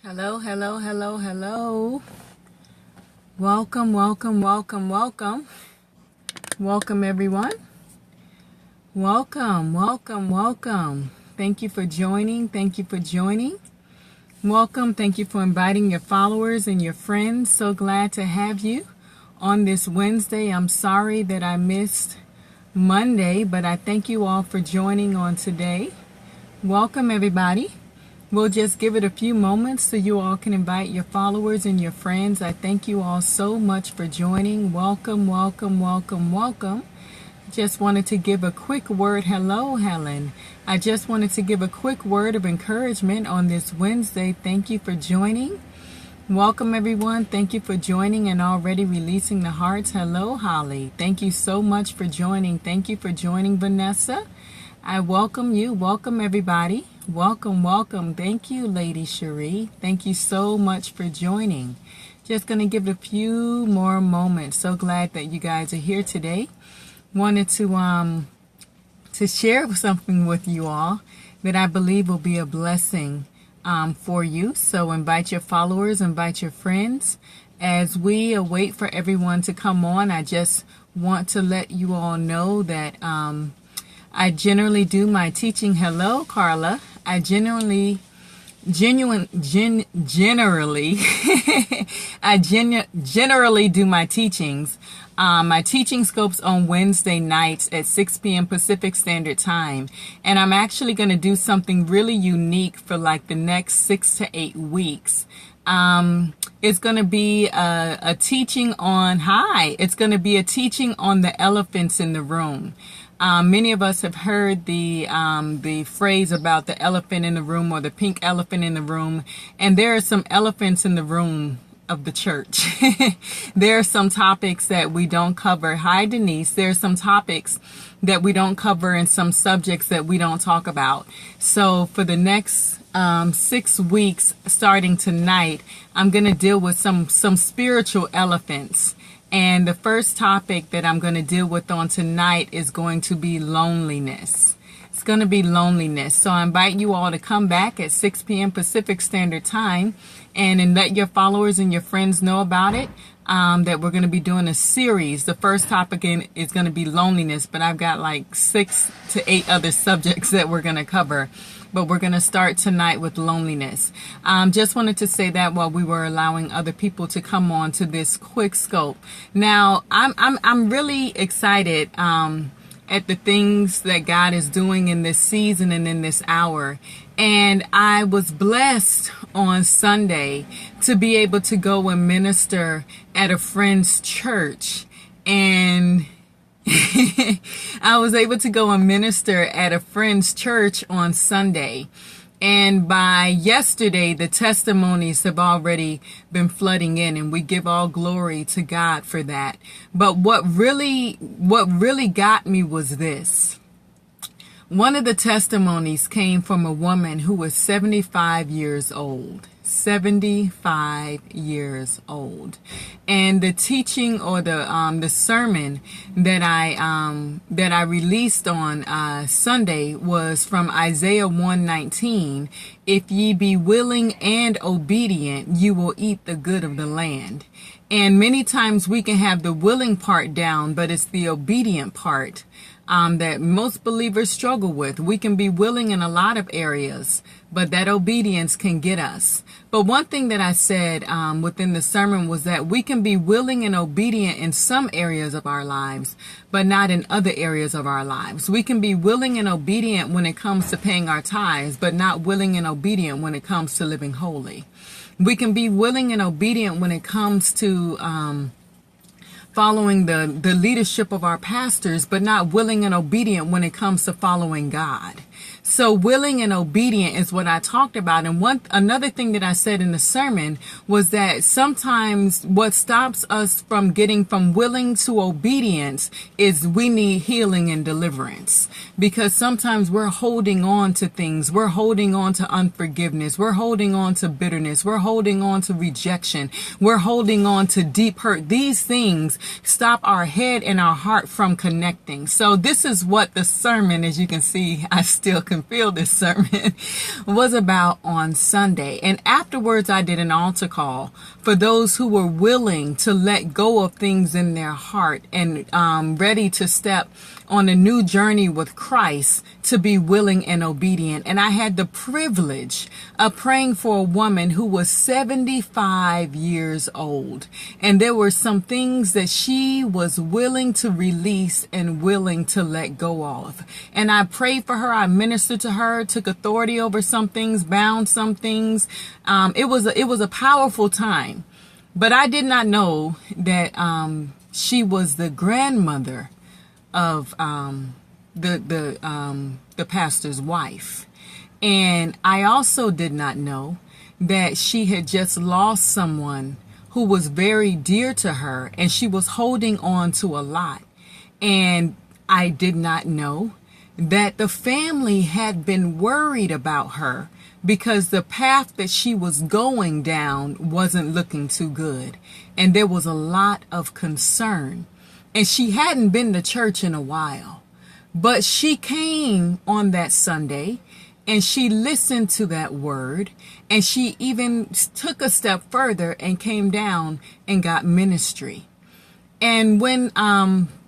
Hello, hello, hello, hello. Welcome, welcome, welcome, welcome. Welcome, everyone. Welcome, welcome, welcome. Thank you for joining. Thank you for joining. Welcome. Thank you for inviting your followers and your friends. So glad to have you on this Wednesday. I'm sorry that I missed Monday, but I thank you all for joining on today. Welcome, everybody. We'll just give it a few moments so you all can invite your followers and your friends. I thank you all so much for joining. Welcome, welcome, welcome, welcome. Just wanted to give a quick word. Hello, Helen. I just wanted to give a quick word of encouragement on this Wednesday. Thank you for joining. Welcome, everyone. Thank you for joining and already releasing the hearts. Hello, Holly. Thank you so much for joining. Thank you for joining, Vanessa. I welcome you. Welcome, everybody. Welcome, welcome. Thank you, Lady Cherie. Thank you so much for joining. Just going to give it a few more moments. So glad that you guys are here today. Wanted to share something with you all that I believe will be a blessing for you. So invite your followers, invite your friends. As we await for everyone to come on, I just want to let you all know that I generally do my teaching. Hello, Carla. I generally do my teachings. My teaching scopes on Wednesday nights at 6 p.m. Pacific Standard Time. And I'm actually going to do something really unique for like the next 6 to 8 weeks. It's going to be a teaching on, it's going to be a teaching on the elephants in the room. Many of us have heard the phrase about the elephant in the room or the pink elephant in the room. And there are some elephants in the room of the church. There are some topics that we don't cover. Hi, Denise. There are some topics that we don't cover and some subjects that we don't talk about. So for the next 6 weeks, starting tonight, I'm going to deal with some spiritual elephants. And the first topic that I'm going to deal with on tonight is going to be loneliness. It's going to be loneliness. So I invite you all to come back at 6 p.m. Pacific Standard Time and let your followers and your friends know about it, that we're going to be doing a series. The first topic is going to be loneliness, but I've got like 6 to 8 other subjects that we're going to cover. But we're going to start tonight with loneliness. Just wanted to say that while we were allowing other people to come on to this Quickscope. Now, I'm really excited at the things that God is doing in this season and in this hour. And I was blessed on Sunday to be able to go and minister at a friend's church. And I was able to go and minister at a friend's church on Sunday. And by yesterday, the testimonies have already been flooding in, and we give all glory to God for that. But what really got me was this. One of the testimonies came from a woman who was 75 years old. 75 years old. And the teaching or the sermon that I released on Sunday was from Isaiah 1:19. If ye be willing and obedient, you will eat the good of the land. And many times we can have the willing part down, but it's the obedient part that most believers struggle with. We can be willing in a lot of areas, but that obedience can get us. But one thing that I said within the sermon was that we can be willing and obedient in some areas of our lives, but not in other areas of our lives. We can be willing and obedient when it comes to paying our tithes, but not willing and obedient when it comes to living holy. We can be willing and obedient when it comes to following the leadership of our pastors, but not willing and obedient when it comes to following God. So willing and obedient is what I talked about. And another thing that I said in the sermon was that sometimes what stops us from getting from willing to obedience is we need healing and deliverance. Because sometimes we're holding on to things. We're holding on to unforgiveness. We're holding on to bitterness. We're holding on to rejection. We're holding on to deep hurt. These things stop our head and our heart from connecting. So this is what the sermon, as you can see, I still still can feel this sermon, was about on Sunday. And afterwards, I did an altar call for those who were willing to let go of things in their heart and ready to step on a new journey with Christ, to be willing and obedient. And I had the privilege of praying for a woman who was 75 years old. And there were some things that she was willing to release and willing to let go of. And I prayed for her. I ministered to her, took authority over some things, bound some things. It was a powerful time. But I did not know that she was the grandmother of the pastor's wife. And I also did not know that she had just lost someone who was very dear to her, and she was holding on to a lot. And I did not know that the family had been worried about her because the path that she was going down wasn't looking too good. And there was a lot of concern. And she hadn't been to church in a while, but she came on that Sunday and she listened to that word, and she even took a step further and came down and got ministry. And when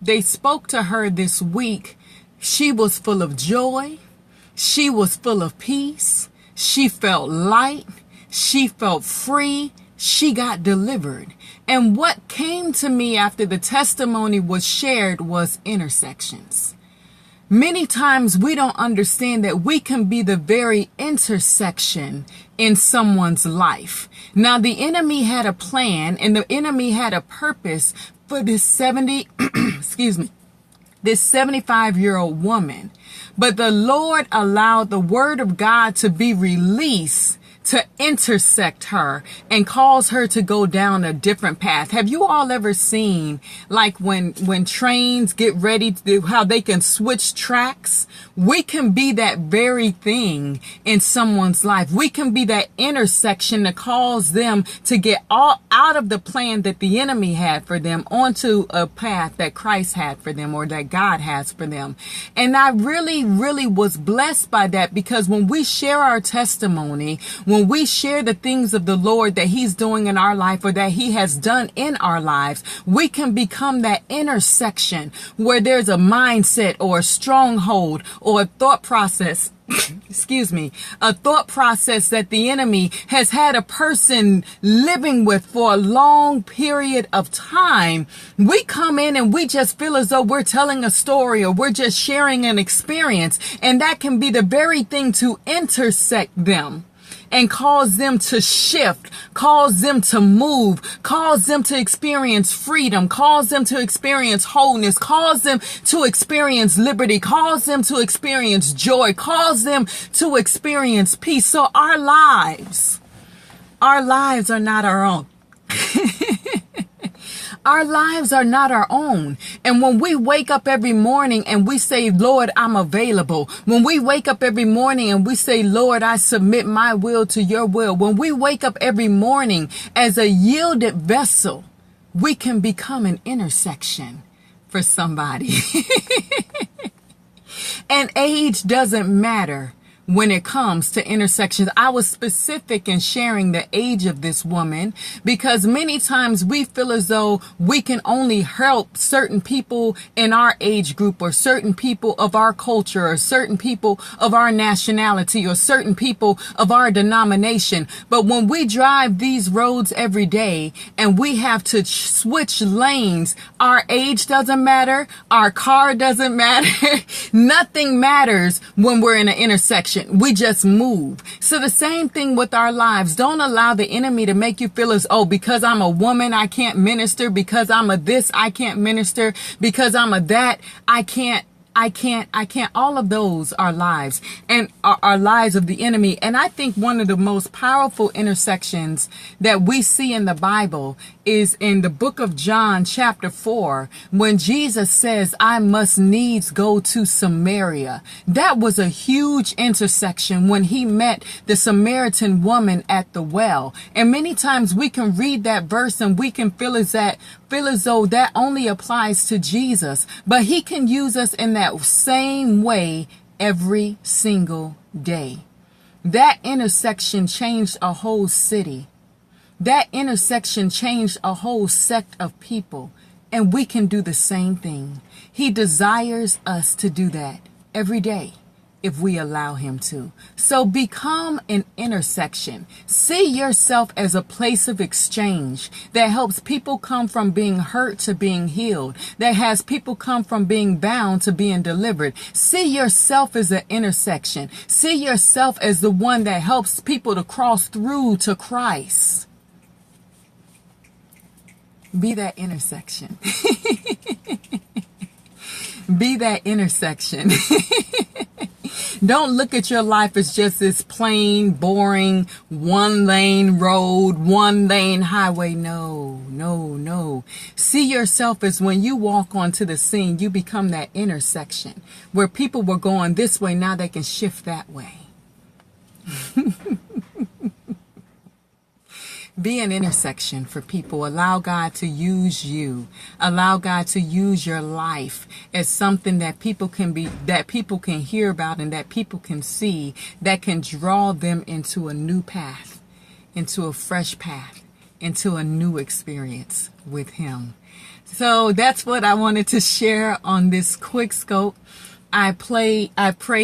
they spoke to her this week, she was full of joy. She was full of peace. She felt light. She felt free. She got delivered. And what came to me after the testimony was shared was intersections. Many times we don't understand that we can be the very intersection in someone's life. Now, the enemy had a plan, and the enemy had a purpose for this this 75-year-old woman. But the Lord allowed the word of God to be released to intersect her and cause her to go down a different path. Have you all ever seen, like when trains get ready to do, how they can switch tracks? We can be that very thing in someone's life. We can be that intersection to cause them to get all out of the plan that the enemy had for them onto a path that Christ had for them, or that God has for them. And I really, really was blessed by that, because when we share our testimony, when we share the things of the Lord that he's doing in our life, or that he has done in our lives, we can become that intersection where there's a mindset or a stronghold or a thought process a thought process that the enemy has had a person living with for a long period of time. We come in and we just feel as though we're telling a story, or we're just sharing an experience, and that can be the very thing to intersect them and cause them to shift, cause them to move, cause them to experience freedom, cause them to experience wholeness, cause them to experience liberty, cause them to experience joy, cause them to experience peace. So our lives are not our own. Our lives are not our own. And when we wake up every morning and we say, Lord, I'm available. When we wake up every morning and we say, Lord, I submit my will to your will. When we wake up every morning as a yielded vessel, we can become an intersection for somebody. And age doesn't matter when it comes to intersections. I was specific in sharing the age of this woman, because many times we feel as though we can only help certain people in our age group, or certain people of our culture, or certain people of our nationality, or certain people of our denomination. But when we drive these roads every day and we have to switch lanes, our age doesn't matter. Our car doesn't matter. Nothing matters when we're in an intersection. We just move. So the same thing with our lives. Don't allow the enemy to make you feel as, oh, because I'm a woman, I can't minister. Because I'm a this, I can't minister. Because I'm a that, I can't. All of those are lies, and are lies of the enemy. And I think one of the most powerful intersections that we see in the Bible is in the book of John, chapter 4, when Jesus says, I must needs go to Samaria. That was a huge intersection when he met the Samaritan woman at the well. And many times we can read that verse and we can feel as though that only applies to Jesus, but he can use us in that same way every single day. That intersection changed a whole city. That intersection changed a whole sect of people. And we can do the same thing. He desires us to do that every day if we allow him to. So become an intersection. See yourself as a place of exchange that helps people come from being hurt to being healed, that has people come from being bound to being delivered. See yourself as an intersection. See yourself as the one that helps people to cross through to Christ. Be that intersection. Be that intersection. Don't look at your life as just this plain, boring, one-lane road, one-lane highway. No, no, no. See yourself as when you walk onto the scene, you become that intersection where people were going this way, now they can shift that way. Be an intersection for people. Allow God to use you. Allow God to use your life as something that people can hear about and that people can see, that can draw them into a new path, into a fresh path, into a new experience with him. So that's what I wanted to share on this Quickscope. I pray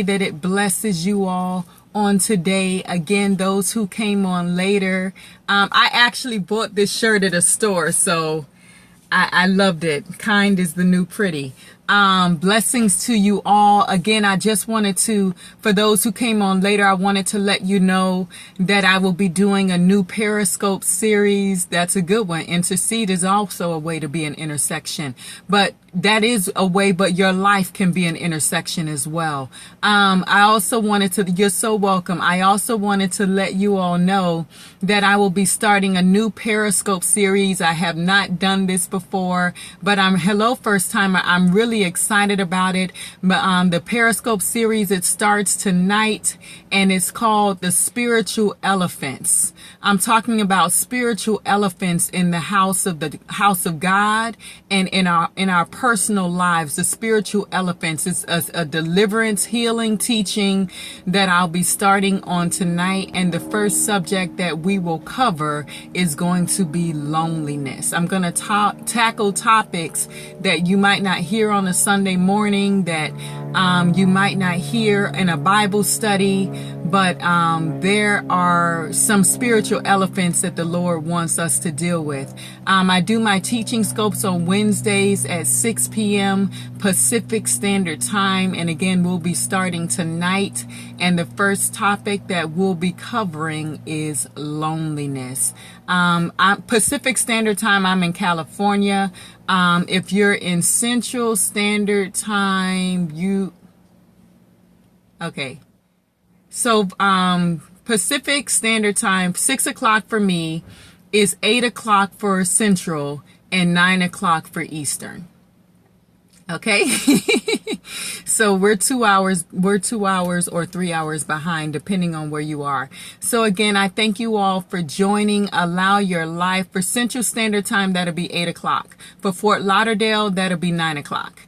that it blesses you all on today. Again, those who came on later, I actually bought this shirt at a store, so I loved it. Kind is the new pretty. Blessings to you all. Again, I just wanted to, for those who came on later, I wanted to let you know that I will be doing a new Periscope series. That's a good one. Intercede is also a way to be an intersection, but that is a way, but your life can be an intersection as well. I also wanted to, you're so welcome. I also wanted to let you all know that I will be starting a new Periscope series. I have not done this before, but hello first timer. I'm really excited about it. But the Periscope series, it starts tonight and it's called The Spiritual Elephants. I'm talking about spiritual elephants in the house of God and in our personal lives. The spiritual elephants is a deliverance, healing teaching that I'll be starting on tonight. And the first subject that we will cover is going to be loneliness. I'm going to tackle topics that you might not hear on a Sunday morning, that you might not hear in a Bible study, but there are some spiritual elephants that the Lord wants us to deal with. I do my teaching scopes on Wednesdays at 6 p.m. Pacific Standard Time. And again, we'll be starting tonight. And the first topic that we'll be covering is loneliness. Pacific Standard Time, I'm in California. If you're in Central Standard Time, okay. So, Pacific Standard Time, 6 o'clock for me, is 8 o'clock for Central and 9 o'clock for Eastern. Okay. So we're 2 hours or 3 hours behind, depending on where you are. So again, I thank you all for joining. Allow your life. For Central Standard Time, that'll be 8 o'clock. For Fort Lauderdale, that'll be 9 o'clock.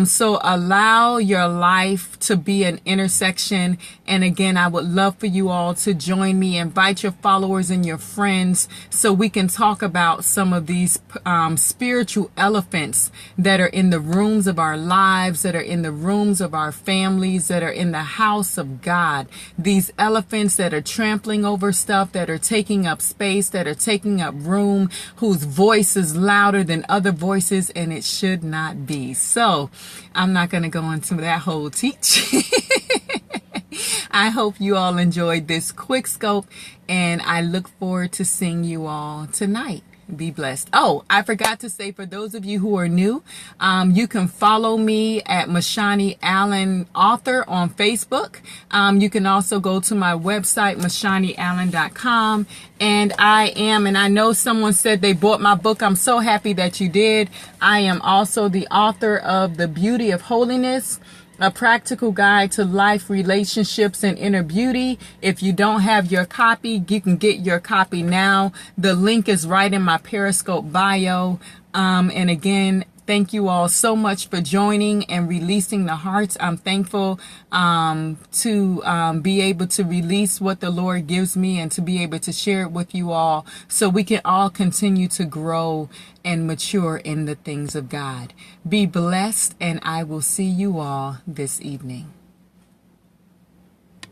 So allow your life to be an intersection. And again, I would love for you all to join me. Invite your followers and your friends so we can talk about some of these spiritual elephants that are in the rooms of our lives, that are in the rooms of our families, that are in the house of God. These elephants that are trampling over stuff, that are taking up space, that are taking up room, whose voice is louder than other voices, and it should not be. So I'm not going to go into that whole teach. I hope you all enjoyed this Quickscope, and I look forward to seeing you all tonight. Be blessed. Oh, I forgot to say, for those of you who are new, you can follow me at MaShani Allen Author on Facebook. You can also go to my website, MaShaniAllen.com. And I know someone said they bought my book. I'm so happy that you did. I am also the author of The Beauty of Holiness, a practical guide to life, relationships, and inner beauty. If you don't have your copy, you can get your copy now. The link is right in my Periscope bio. And again, Thank you all so much for joining and releasing the hearts. I'm thankful to be able to release what the Lord gives me and to be able to share it with you all so we can all continue to grow and mature in the things of God. Be blessed, and I will see you all this evening.